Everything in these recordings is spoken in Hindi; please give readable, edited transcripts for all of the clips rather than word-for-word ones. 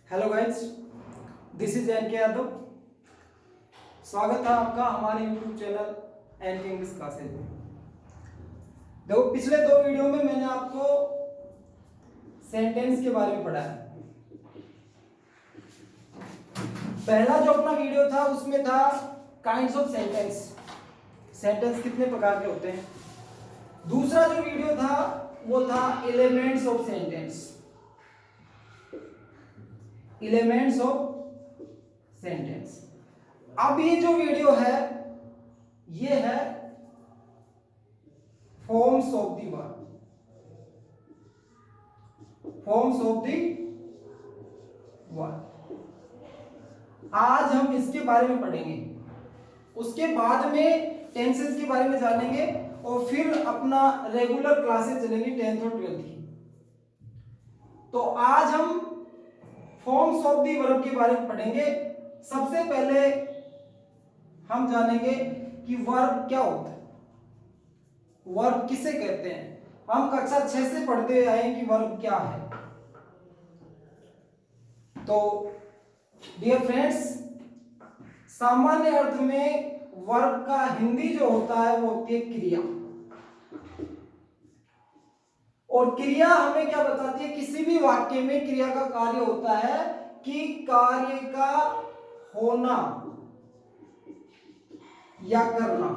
Hello guys, this is an के यादव। स्वागत है आपका हमारे यूट्यूब चैनल एन के इंग्लिश क्लासेज में। देखो, पिछले दो वीडियो में मैंने आपको सेंटेंस के बारे में पढ़ाया। पहला जो अपना वीडियो था उसमें था काइंड्स ऑफ सेंटेंस, सेंटेंस कितने प्रकार के होते हैं। दूसरा जो वीडियो था वो था elements of sentence, elements of sentence. अब ये जो वीडियो है ये है forms of the verb, forms of the verb. आज हम इसके बारे में पढ़ेंगे, उसके बाद में टेंसेस के बारे में जानेंगे और फिर अपना रेगुलर क्लासेस चलेंगी 10th और 12th की। तो आज हम फॉर्म्स ऑफ द वर्ब के बारे में पढ़ेंगे। सबसे पहले हम जानेंगे कि वर्ब क्या होता है, वर्ब किसे कहते हैं। हम कक्षा 6 से पढ़ते आए हैं कि वर्ब क्या है। तो डियर फ्रेंड्स, सामान्य अर्थ में वर्ब का हिंदी जो होता है वो होती है क्रिया। और क्रिया हमें क्या बताती है, किसी भी वाक्य में क्रिया का कार्य होता है कि कार्य का होना या करना।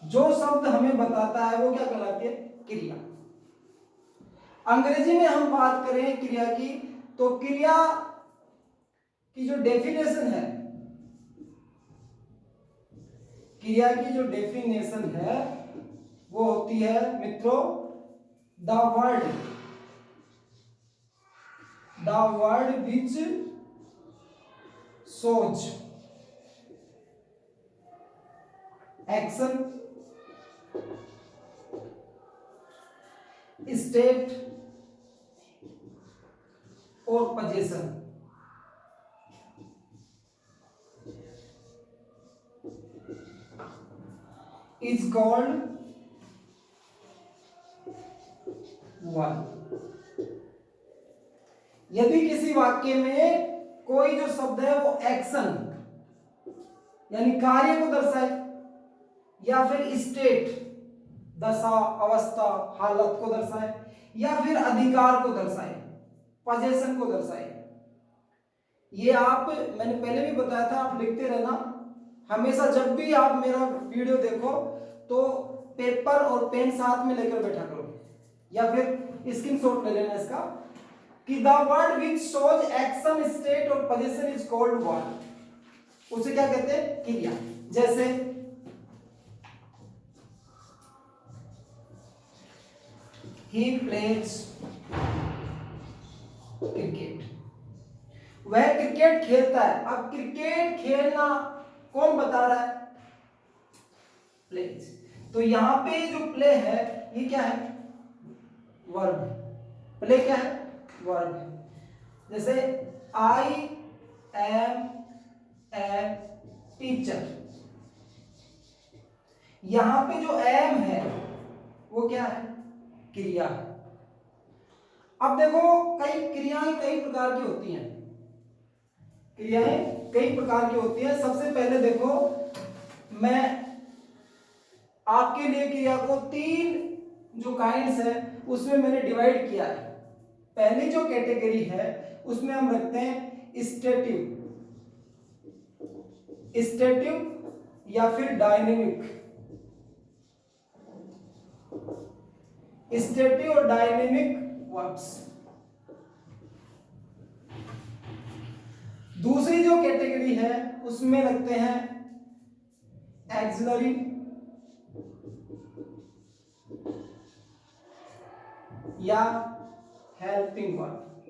जो शब्द हमें बताता है वो क्या कहलाती है, क्रिया। अंग्रेजी में हम बात करें क्रिया की, तो क्रिया की जो डेफिनेशन है, क्रिया की जो डेफिनेशन है वो होती है मित्रों, the word which shows action, state और पोजीशन इज कॉल्ड वर्ब। यदि किसी वाक्य में कोई जो शब्द है वो एक्शन यानी कार्य को दर्शाए, या फिर स्टेट दशा, अवस्था, हालत को दर्शाए, या फिर अधिकार को दर्शाए, पोजीशन को दर्शाए। ये आप, मैंने पहले भी बताया था, आप लिखते रहना। हमेशा जब भी आप मेरा वीडियो देखो तो पेपर और पेन साथ में लेकर बैठा करो, या फिर स्क्रीनशॉट ले लेना इसका कि the word which shows action, state और पोजीशन इज कॉल्ड वर्ब। उसे क्या कहते हैं, क्रिया। जैसे he plays क्रिकेट, वह क्रिकेट खेलता है। अब क्रिकेट खेलना कौन बता रहा है, प्लेज। तो यहां पे जो प्ले है ये क्या है, वर्ब है। प्ले क्या है, वर्ब है। जैसे आई एम ए टीचर, यहां पे जो एम है वो क्या है, क्रिया है। अब देखो, कई क्रियाएं कई प्रकार की होती हैं, क्रियाएं कई प्रकार की होती हैं। सबसे पहले देखो, मैं आपके लिए क्रिया को 3 जो काइंड्स है उसमें मैंने डिवाइड किया है। पहली जो कैटेगरी है उसमें हम रखते हैं स्टेटिव, स्टेटिव या फिर डायनेमिक, स्टेटिव और डायनेमिक वर्ब्स। दूसरी जो कैटेगरी है उसमें रखते हैं एक्सिलरी या हेल्पिंग वर्ब,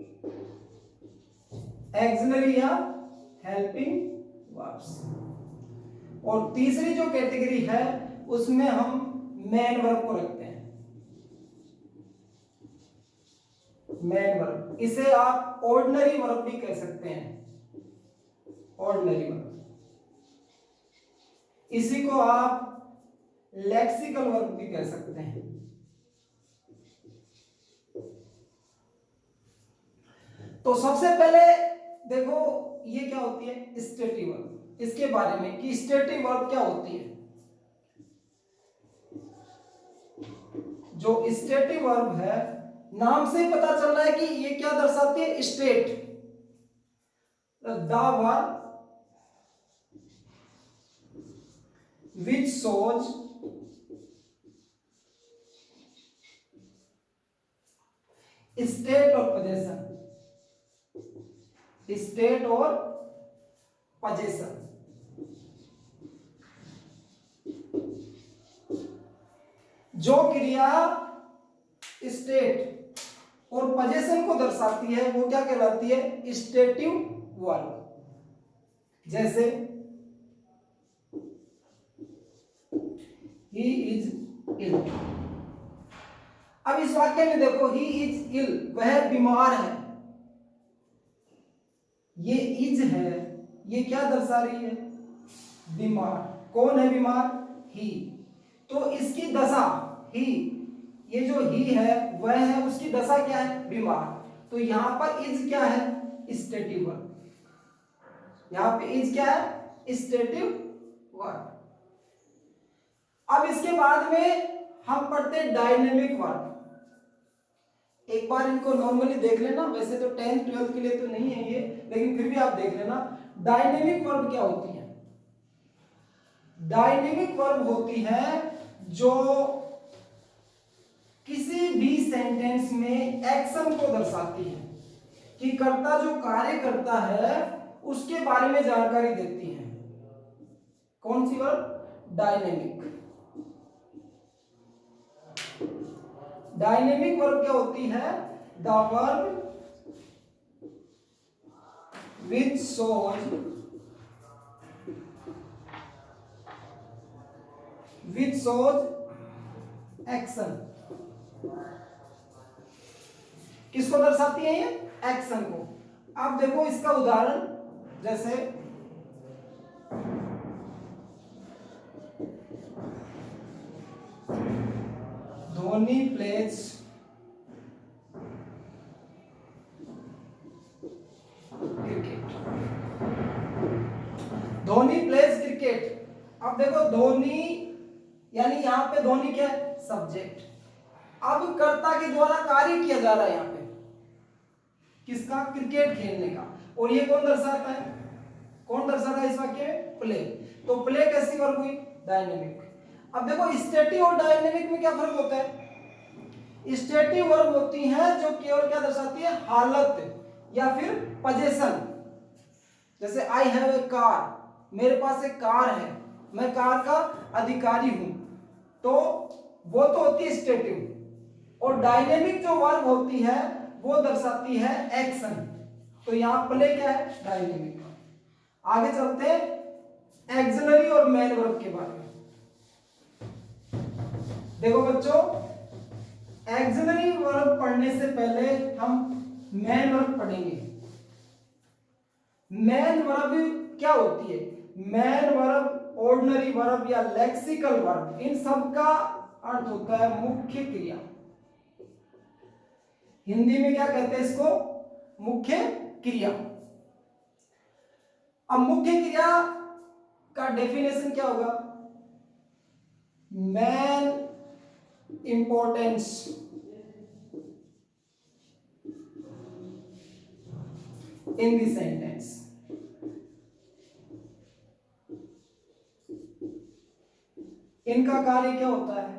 एक्सिलरी या हेल्पिंग वर्ब्स। और तीसरी जो कैटेगरी है उसमें हम मेन वर्ब को रखते हैं, मेन वर्ब। इसे आप ऑर्डिनरी वर्ब भी कह सकते हैं, ऑर्डिनरी वर्ब। इसी को आप लेक्सिकल वर्ब भी कह सकते हैं। तो सबसे पहले देखो ये क्या होती है स्टेटिव वर्ब, इसके बारे में कि स्टेटिव वर्ब क्या होती है। जो स्टेटिव वर्ब है नाम से ही पता चल रहा है कि ये क्या दर्शाती है state. The verb which shows state or possession, state और possession। जो क्रिया स्टेट और पोजेशन को दर्शाती है वो क्या कहलाती है स्टेटिव वर्ब। जैसे ही इज इल। अब इस वाक्य में देखो ही इज इल, वह बीमार है। ये इज है, ये क्या दर्शा रही है बीमार। कौन है बीमार ही। तो इसकी दशा ही, ये जो ही है वह है, उसकी दशा क्या है बीमार। तो यहां पर इज क्या है स्टेटिव वर्ब। यहां पे इज क्या है स्टेटिव वर्ब। अब इसके बाद में हम पढ़ते हैं डायनेमिक वर्ब। एक बार इनको नॉर्मली देख लेना, वैसे तो 10th 12th के लिए तो नहीं है ये, लेकिन फिर भी आप देख लेना। डायनेमिक वर्ब क्या होती है। डायनेमिक वर्ब होती है जो किसी भी सेंटेंस में एक्शन को दर्शाती है, कि कर्ता जो कार्य करता है उसके बारे में जानकारी देती है। कौन सी वर्ब डायनेमिक। डायनेमिक वर्ब क्या होती है the verb which shows action. किसको दर्शाती है ये एक्शन को। अब देखो इसका उदाहरण, जैसे Dhoni pledge cricket. Dhoni pledge cricket. अब देखो धोनी यानी यहां पे धोनी क्या है सब्जेक्ट। अब कर्ता के द्वारा कार्य किया जा रहा है यहां पे किसका क्रिकेट खेलने का, और ये कौन दर्शाता है, कौन दर्शाता है इस वाक्य में प्ले। तो प्ले कैसी वर्ब हुई डायनेमिक। अब देखो स्टेटिव और डायनेमिक में क्या फर्क होता है। स्टेटिव वर्ब होती है जो केवल क्या दर्शाती है हालत या फिर पोजीशन। जैसे आई हैव ए कार, मेरे पास एक कार है, मैं कार का अधिकारी हूं, तो वो तो होती है स्टेटिव। और डायनेमिक जो वर्ब होती है वो दर्शाती है एक्शन। तो यहां प्ले क्या है डायनेमिक। आगे चलते हैं एक्सिलरी और मेन वर्ब के बारे में। देखो बच्चों एक्सिलरी वर्ब पढ़ने से पहले हम मेन वर्ब पढ़ेंगे। मेन वर्ब क्या होती है। मेन वर्ब, ऑर्डिनरी वर्ब या लेक्सिकल वर्ब, इन सब का अर्थ होता है मुख्य क्रिया। हिंदी में क्या कहते हैं इसको मुख्य क्रिया। अब मुख्य क्रिया का डेफिनेशन क्या होगा। Main importance in the sentence. इनका कार्य क्या होता है,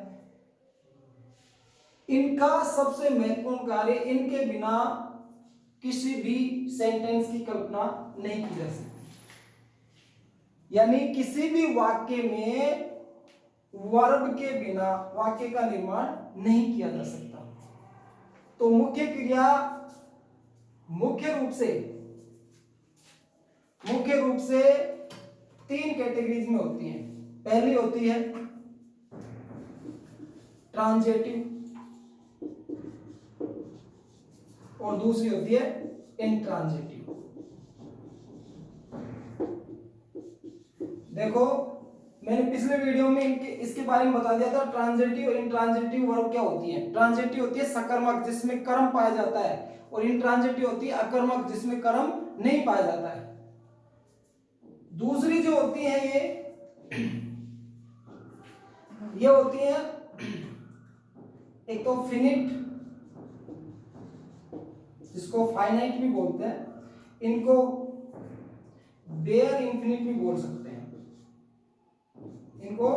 इनका सबसे महत्वपूर्ण कार्य, इनके बिना किसी भी सेंटेंस की कल्पना नहीं की जा सकती। यानी किसी भी वाक्य में वर्ब के बिना वाक्य का निर्माण नहीं किया जा सकता। तो मुख्य क्रिया मुख्य रूप से 3 कैटेगरीज में होती हैं। पहली होती है ट्रांजिटिव और दूसरी होती है इंट्रांजिटिव। देखो मैंने पिछले वीडियो में इसके बारे में बता दिया था। ट्रांजिटिव और इंट्रांजिटिव वर्ब क्या होती है। ट्रांजिटिव होती है सकर्मक जिसमें कर्म पाया जाता है, और इंट्रांजिटिव होती है अकर्मक, जिसमें कर्म नहीं पाया जाता है। दूसरी जो होती है ये होती है एक तो फिनिट, जिसको फाइनाइट भी बोलते हैं, इनको बेयर इन्फिनिट भी बोल सकते हैं, इनको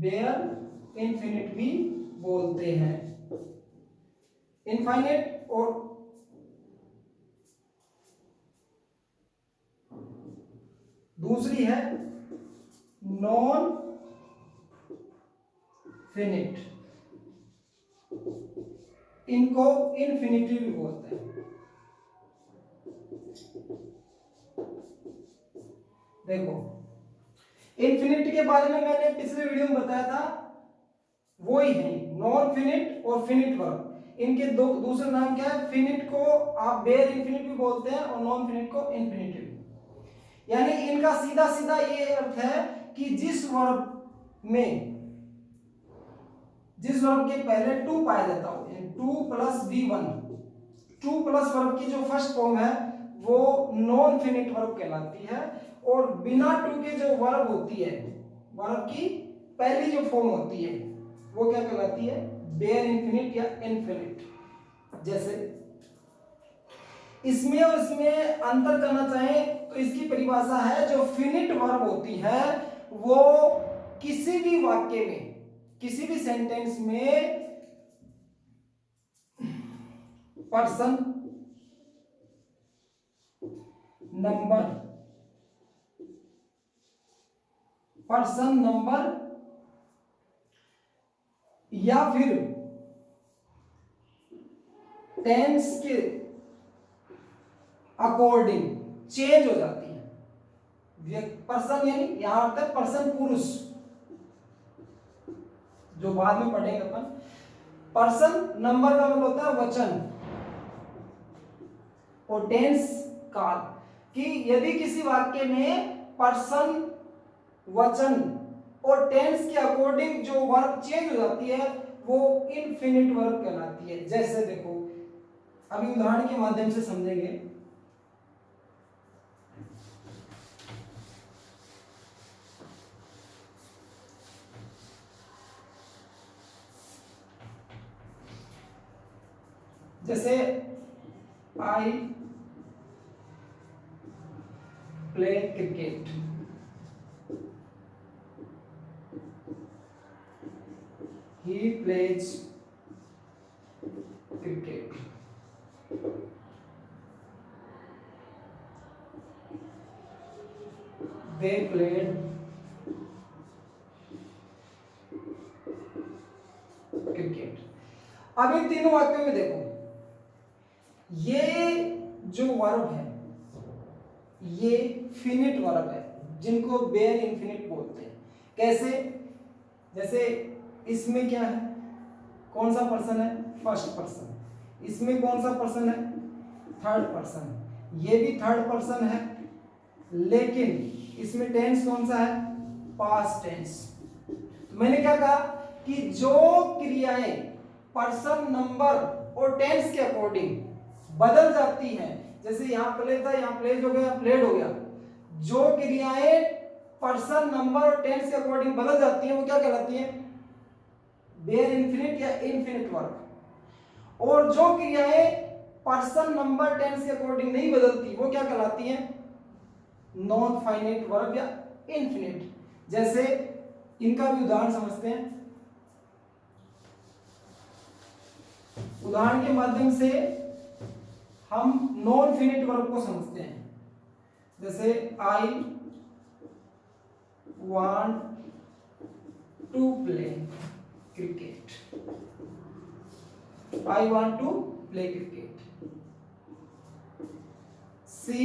बेयर इन्फिनिट भी बोलते हैं। इनफाइनाइट और दूसरी है नॉन फिनिट, इनको इन्फिनिटी भी बोलते हैं। देखो इन्फिनिटी के बारे में मैंने पिछले वीडियो में बताया था, वो ही है नॉन फिनिट और फिनिट वर्ब। इनके दो दूसरे नाम क्या है? फिनिट को आप बेयर इन्फिनिट भी बोलते हैं और नॉन फिनिट को इन्फिनिटिव। यानी इनका सीधा सीधा ये अर्थ है कि जिस वर्ब के पहले टू पाया जाता हो, two plus V1, two plus verb की जो फर्स्ट फॉर्म है वो नॉन फिनिट वर्ब कहलाती है, और बिना टू के जो वर्ब होती है, वर्ब की पहली जो फॉर्म होती है वो क्या कहलाती है? बेयर इन्फिनिट या इन्फिनिट। जैसे इसमें और इसमें अंतर करना चाहें तो इसकी परिभाषा है, जो फिनिट वर्ब होती है वो किसी भी वाक्य में, किसी भी सेंटेंस में पर्सन नंबर या फिर टेंस के अकॉर्डिंग चेंज हो जाती है। पर्सन यानी यहां आता है पर्सन पुरुष, जो बाद में पढ़ेंगे अपन। पर्सन नंबर का मतलब होता है वचन, और टेंस काल, कि यदि किसी वाक्य में पर्सन, वचन और टेंस के अकॉर्डिंग जो वर्ब चेंज हो जाती है वो इनफिनिट वर्ब कहलाती है। जैसे देखो अभी उदाहरण के माध्यम से समझेंगे। जैसे I play cricket, he plays cricket, they played cricket. अब इन तीनों वाक्यों में देखो, ये जो वर्ब है ये फिनिट वर्ब है, जिनको बेयर इन्फिनिट बोलते हैं। कैसे? जैसे इसमें क्या है? कौन सा पर्सन है? First person. इसमें कौन सा पर्सन है? Third person. ये भी थर्ड पर्सन है, लेकिन इसमें टेंस कौन सा है? Past tense. तो मैंने क्या कहा कि जो क्रियाएं पर्सन, नंबर और टेंस के अकॉर्डिंग बदल जाती हैं, जैसे यहां प्ले था, यहां प्लेज हो गया, प्लेड हो गया, जो क्रियाएं पर्सन, नंबर और टेंस के अकॉर्डिंग बदल जाती हैं वो क्या कहलाती हैं? बेयर इन्फिनिट या इनफिनिट वर्ब। और जो क्रियाएं पर्सन, नंबर, टेंस के अकॉर्डिंग नहीं बदलती वो क्या कहलाती हैं? नॉन फाइनाइट वर्ब या इनफिनिट। जैसे इनका भी उदाहरण समझते हैं। उदाहरण के माध्यम से हम नॉन फिनिट वर्ब को समझते हैं। जैसे I want to play cricket, I want to play cricket. She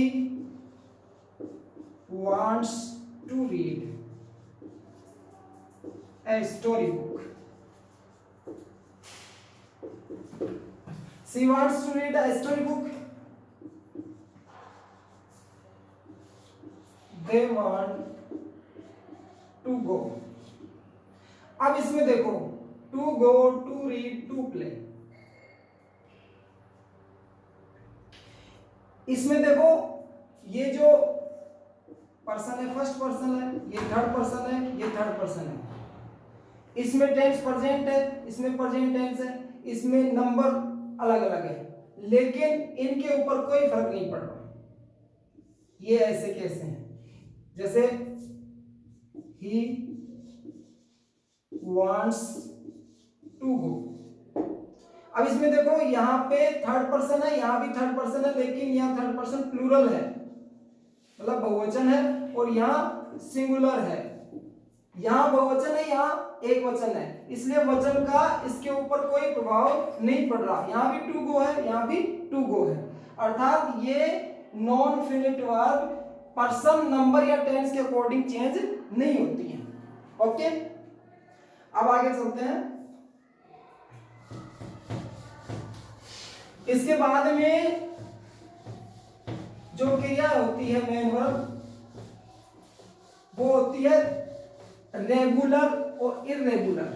wants to read a storybook. She wants to read a storybook. They want to go. अब इसमें देखो, to go, to read, to play, इसमें देखो ये जो पर्सन है फर्स्ट पर्सन है, ये थर्ड पर्सन है, ये थर्ड पर्सन है। इसमें टेंस प्रेजेंट है, इसमें प्रेजेंट टेंस है, इसमें नंबर अलग अलग है, लेकिन इनके ऊपर कोई फर्क नहीं पड़ रहा। ये ऐसे कैसे हैं, जैसे ही wants to go। अब इसमें देखो यहां पे थर्ड पर्सन है, यहां भी थर्ड पर्सन है, लेकिन यहां थर्ड पर्सन प्लूरल है, मतलब बहुवचन है, और यहां सिंगुलर है। यहां बहुवचन है, यहां एक वचन है, इसलिए वचन का इसके ऊपर कोई प्रभाव नहीं पड़ रहा। यहां भी टू गो है, यहां भी टू गो है, अर्थात ये non finite verb person, number या टेंस के अकॉर्डिंग चेंज नहीं होती है। ओके, अब आगे चलते हैं। इसके बाद में जो क्रिया होती है मेन वर्ब, वो होती है रेगुलर और इररेगुलर।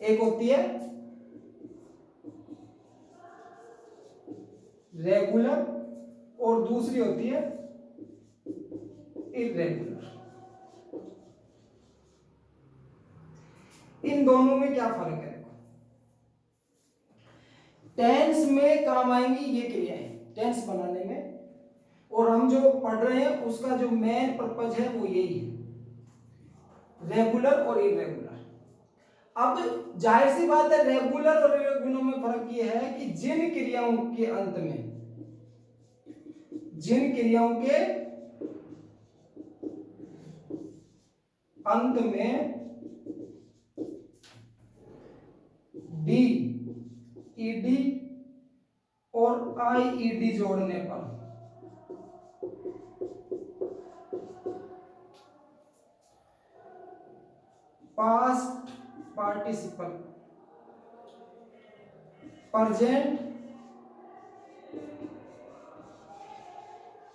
एक होती है रेगुलर और दूसरी होती है इररेगुलर। इन दोनों में क्या फर्क है? देखो, टेंस में काम आएंगी ये क्रियाएं टेंस बनाने में, और हम जो पढ़ रहे हैं उसका जो मेन पर्पज है वो यही है, रेगुलर और इररेगुलर। अब जाहिर सी बात है, रेगुलर और इररेगुलर में फर्क ये है कि जिन क्रियाओं के अंत में डी ईडी और आईईडी जोड़ने पर पास्ट पार्टिसिपल, प्रेजेंट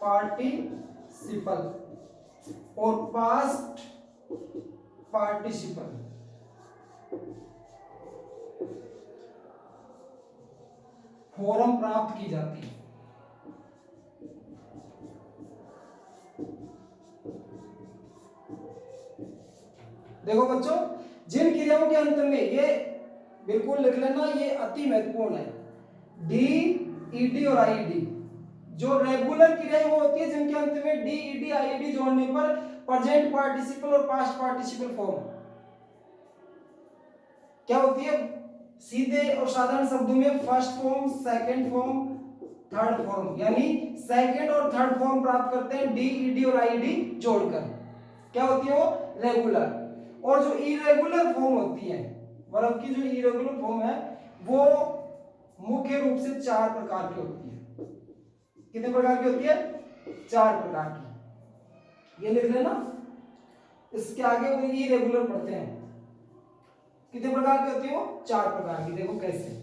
पार्टिसिपल और पास्ट पार्टिसिपल फॉर्म प्राप्त की जाती है। देखो बच्चों, जिन क्रियाओं के अंत में, ये बिल्कुल लिख लेना, ये अति महत्वपूर्ण है, डी ईडी और आईडी। जो रेगुलर क्रियाएं वो होती है जिनके अंत में डी ईडी आईडी जोड़ने पर प्रेजेंट पार्टिसिपल और पास्ट पार्टिसिपल फॉर्म क्या होती है, सीधे और साधारण शब्दों में first form, second form, third form, यानी सेकंड और थर्ड फॉर्म प्राप्त करते हैं डी ईडी और आईडी जोड़कर। क्या होती है वो? रेगुलर। और जो इरेगुलर फॉर्म होती है वर्ब की, जो इरेगुलर फॉर्म है वो मुख्य रूप से 4 प्रकार की होती है। कितने प्रकार की होती है? 4 प्रकार की। ये लिख लेना, इसके आगे वो इरेगुलर पढ़ते हैं। कितने प्रकार की होती है वो? 4 प्रकार की। देखो कैसे।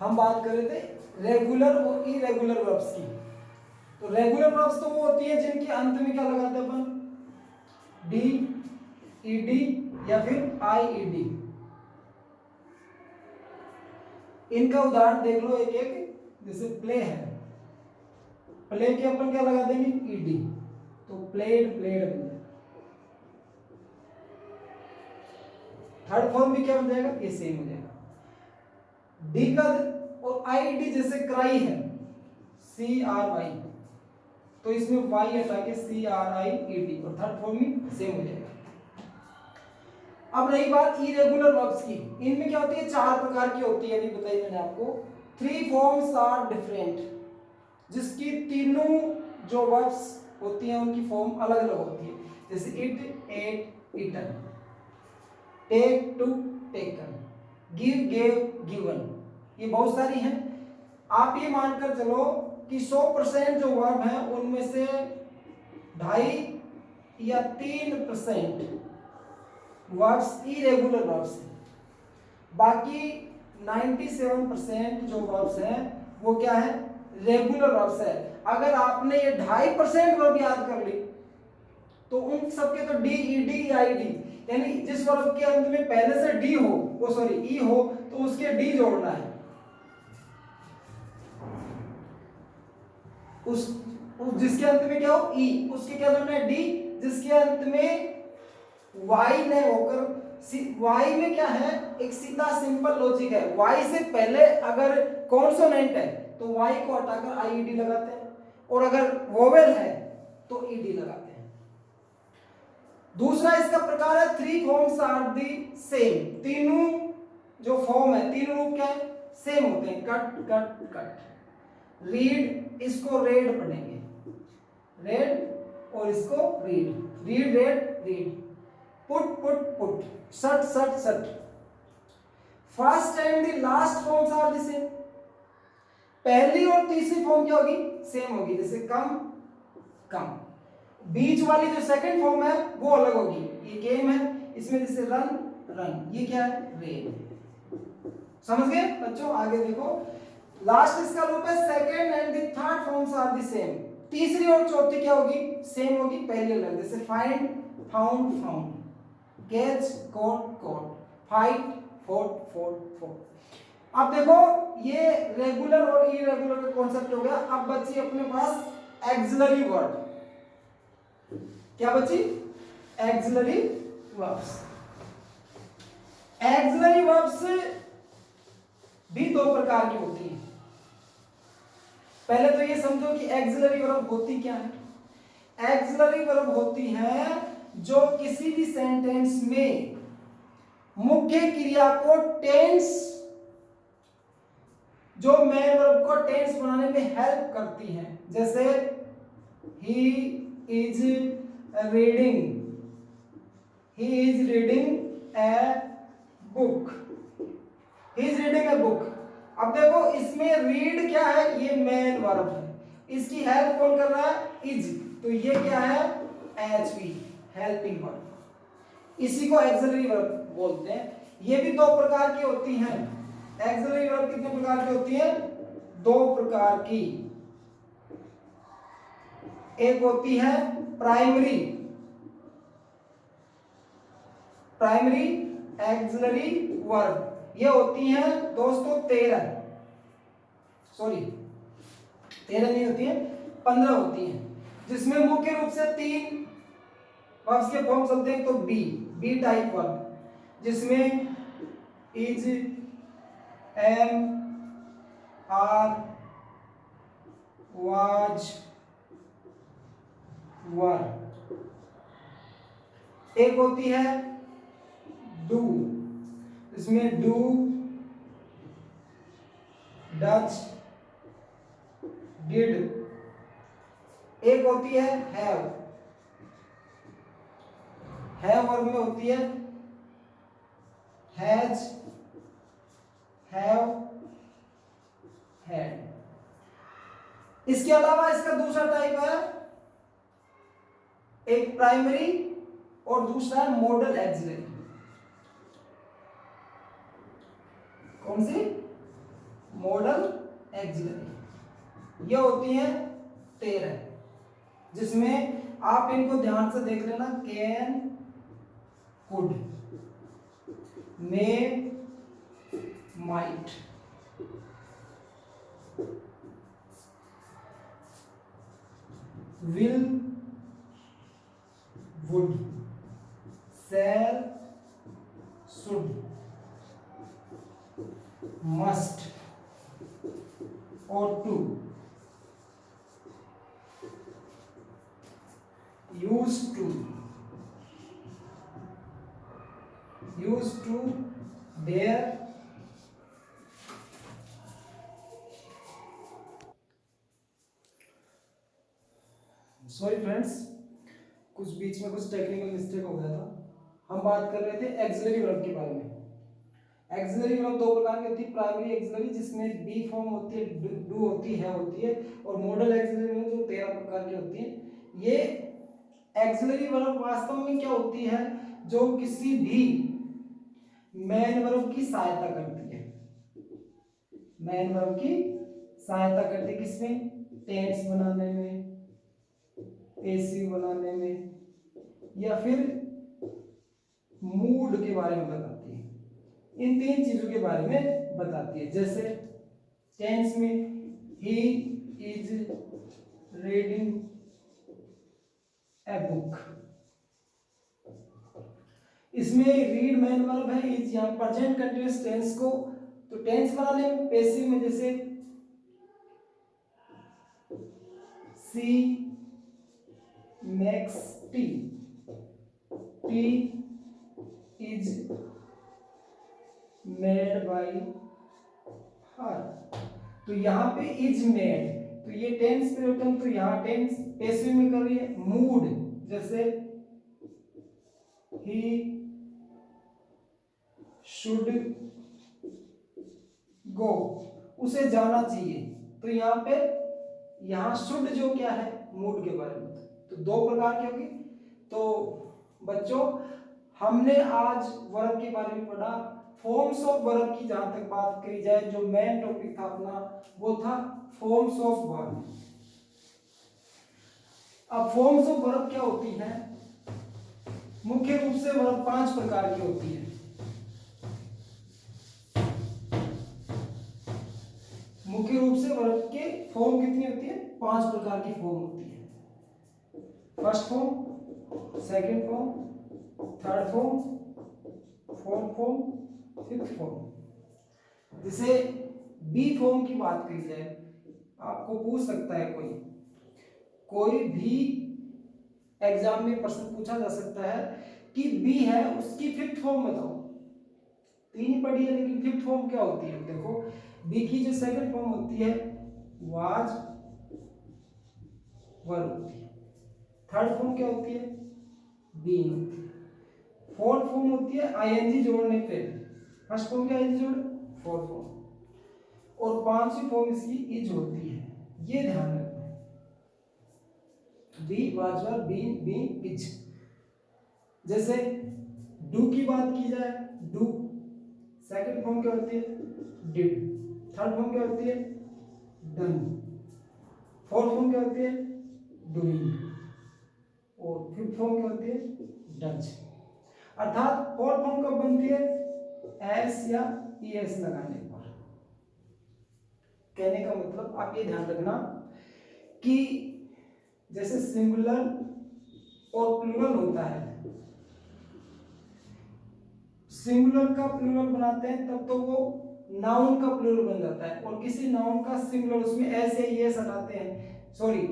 हम बात कर रहे थे रेगुलर और इरेगुलर वर्ब्स की। तो रेगुलर वर्ब्स तो वो होती है जिनके अंत में क्या लगाते हैं अपन? डी ईडी या फिर आईईडी। इनका उदाहरण देख लो एक एक। जैसे प्ले है, प्ले के अपन क्या लगा देंगे? ईडी, तो प्लेड प्लेड बन जाएगा। थर्ड फॉर्म भी क्या बन जाएगा? ये सेम हो जाएगा। डी का और आईडी जैसे क्राई है, सी आर आई, तो इसमें वाई हटा के C R I E D, और थर्ड फॉर्म भी सेम हो जाएगा। अब रही बात इरेगुलर वर्ब्स की, इनमें क्या होती है? 4 प्रकार की होती है, अभी बताई मैंने आपको। 3 फॉर्म्स आर डिफरेंट, जिसकी तीनों जो वर्ब्स होती हैं उनकी फॉर्म अलग अलग होती है। जैसे eat, ate, eaten, take, took, taken, give, gave, given. ये बहुत सारी हैं। आप ये मानकर चलो कि 100% जो वर्ब हैं उनमें से 2.5 या 3% वर्ब्स इरेगुलर वर्ब्स हैं। बाकी 97% जो वर्ब्स हैं वो क्या है? रेगुलर वर्ब्स है। अगर आपने ये 2.5% वर्ब याद कर ली तो उन सबके तो डी, ईडी या आईडी, यानी जिस वर्ब के अंत में पहले से डी हो, वो सॉरी ई हो, तो उसके डी जोड़ना है। उस जिसके अंत में क्या हो, ई, उसके क्या जोड़ना है, डी। जिसके अंत में वाई न होकर, वाई में क्या है, एक सीधा सिंपल लॉजिक है, वाई से पहले अगर कॉन्सोनेंट है तो वाई को हटाकर आईडी लगाते हैं, और अगर वोवेल है तो ईडी लगाते हैं। दूसरा इसका प्रकार है three forms are the same, तीनों जो फॉर्म है, तीनों रूप क्या है, सेम होते हैं, कट कट कट। रीड, इसको रेड पढ़ेंगे, रेड, और इसको read, read read read. Put put put, shut shut shut. First and the last forms are the same, पहली और तीसरी फॉर्म क्या होगी, सेम होगी, जैसे कम कम। बीच वाली जो सेकंड फॉर्म है वो अलग होगी, ये गेम है, इसमें जैसे रन रन, ये क्या है, रेन। समझ गए बच्चों, आगे देखो। लास्ट इसका रूप है second and the third forms are the same, तीसरी और चौथी क्या होगी, सेम होगी, पहली अलग, जैसे find found found, catch caught caught, fight fought fought fought. अब देखो ये रेगुलर और इरेगुलर का कॉन्सेप्ट हो गया। अब बच्ची अपने पास एक्सिलरी वर्ब, क्या बच्ची, एक्सिलरी वर्ब्स। एक्सिलरी वर्ब्स भी दो प्रकार की होती है। पहले तो ये समझो कि एक्सिलरी वर्ब होती क्या है। एक्सिलरी वर्ब होती है जो किसी भी सेंटेंस में मुख्य क्रिया को टेंस, जो मेन वर्ब को टेंस बनाने में हेल्प करती हैं, जैसे ही is reading, he is reading a book, he is reading a book. अब देखो इसमें रीड क्या है, ये मेन वर्ब है, इसकी हेल्प कौन कर रहा है, इज, तो ये क्या है, एचवी, हेल्पिंग वर्ब, इसी को एक्सिलरी वर्ब बोलते हैं। ये भी दो प्रकार की होती हैं। एक्सिलरी वर्ब कितने प्रकार की होती है, दो प्रकार की। एक होती है प्राइमरी, प्राइमरी एक्सिलरी वर्ब, ये होती हैं दोस्तों 13, सॉरी 13 नहीं होती है, 15 होती हैं, जिसमें मुख्य रूप से 3 वर्ब्स के फॉर्म चलते हैं। तो बी, बी टाइप वर्ब, जिसमें इज, एम, आर, वाज, वर। एक होती है डू, इसमें डू, डच, डिड। एक होती है हैव, हैव वर्ब में होती है हैज, हैव, हैड। इसके अलावा इसका दूसरा टाइप है एक प्राइमरी और दूसरा है मॉडल एक्सिलरी। कौन सी, मॉडल एक्सिलरी, ये होती है 13, जिसमें आप इनको ध्यान से देख लेना, can, could, may, might, will, would, shall, should, must, ought to, used to, dare, sorry friends, कुछ बीच में कुछ टेक्निकल मिस्टेक हो गया था। हम बात कर रहे थे एक्सिलरी वर्ब के बारे में। एक्सिलरी वर्ब दो प्रकार की होती है, प्राइमरी एक्सिलरी जिसमें बी फॉर्म होती है, डू होती है, और मॉडल एक्सिलरी जो 13 प्रकार की होती है। ये एक्सिलरी वर्ब वास्तव में क्या होती है, जो किसी भी मेन वर्ब की सहायता करती है, मेन वर्ब की सहायता करते किसमें, टेंस बनाने में, पेसिव बनाने में, या फिर मूड के बारे में बताती है। इन तीन चीजों के बारे में बताती है। जैसे टेंस में ही इज रीडिंग ए बुक, इसमें रीड मैन वर्ब है इज, यहाँ प्रेजेंट कंटिन्यूअस टेंस को तो टेंस बनाने में, पैसिव में जैसे she makes tea, tea is made by her, तो यहाँ पे इज मेड, तो ये टेंस परिवर्तन, तो यहाँ टेंस पैसिव में कर रही है। मूड जैसे ही शुड गो, उसे जाना चाहिए, तो यहाँ पे यहाँ शुड जो क्या है, मूड के बारे में, तो दो प्रकार की होगी। तो बच्चों हमने आज वर्ब के बारे में पढ़ा। फॉर्म्स ऑफ वर्ब की जहां तक बात करी जाए, जो मेन टॉपिक था अपना वो था फॉर्म्स ऑफ वर्ब। अब फॉर्म्स ऑफ वर्ब क्या होती है, मुख्य रूप से वर्ब 5 प्रकार की होती है। मुख्य रूप से वर्ब के फॉर्म कितनी होती है, 5 प्रकार की फॉर्म होती है। First form, second form, third form, fourth form, fifth form. जैसे बी फॉर्म की बात करी जाए, आपको पूछ सकता है कोई भी एग्जाम में प्रश्न पूछा जा सकता है कि बी है उसकी फिफ्थ फॉर्म बताओ। 3 ही पढ़ी है लेकिन फिफ्थ फॉर्म क्या होती है, देखो बी की जो सेकंड फॉर्म होती है वाज वर होती है, थर्ड फॉर्म क्या होती है, बीन होती है, फोर्थ फॉर्म होती है आईएनजी जोड़ने पे, फर्स्ट फॉर्म क्या आईएनजी जोड़, फोर्थ फॉर्म, और पांचवी फॉर्म इसकी इज होती है। ये ध्यान रखना, be was were been been is. जैसे डू की बात की जाए, डू सेकंड फॉर्म क्या होती है, डिड, थर्ड फॉर्म क्या होती है, डन, फोर्थ फॉर्म क्या होती है, डूइंग, और फिफ्थ फॉर्म क्या होती है, डज। अर्थात फोर्थ फॉर्म कब बनती है, एस या ईएस लगाने पर। कहने का मतलब आप ये ध्यान रखना कि जैसे सिंगुलर और प्लूरल होता है, सिंगुलर का प्लूरल बनाते हैं तब तो वो नाउन का प्लूरल बन जाता है, और किसी नाउन का सिंगुलर उसमें एस या ईएस हटाते हैं, सॉरी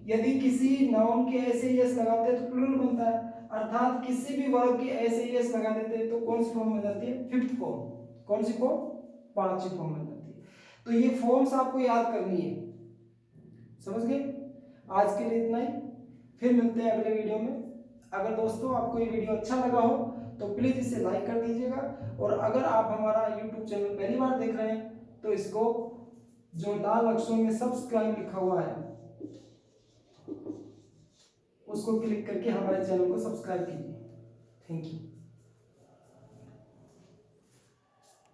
यदि किसी नाउन के एस या ईएस लगाते हैं तो प्लूरल बनता है। अर्थात किसी भी वर्ब के एस या ईएस लगा देते हैं तो कौन सी फॉर्म बन जाती है, फिफ्थ फॉर्म। कौन सी फॉर्म, पांचवी फॉर्म बन जाती है। तो ये फॉर्म्स आपको याद करनी है, समझ गए। आज के लिए इतना ही, फिर मिलते हैं अगले वीडियो में। अगर दोस्तों आपको ये वीडियो अच्छा लगा हो तो प्लीज इसे लाइक कर दीजिएगा, और अगर आप हमारा यूट्यूब चैनल पहली बार देख रहे हैं तो इसको जो लाल अक्षरों में सब्सक्राइब लिखा हुआ है उसको क्लिक करके हमारे चैनल को सब्सक्राइब कीजिए। Thank you.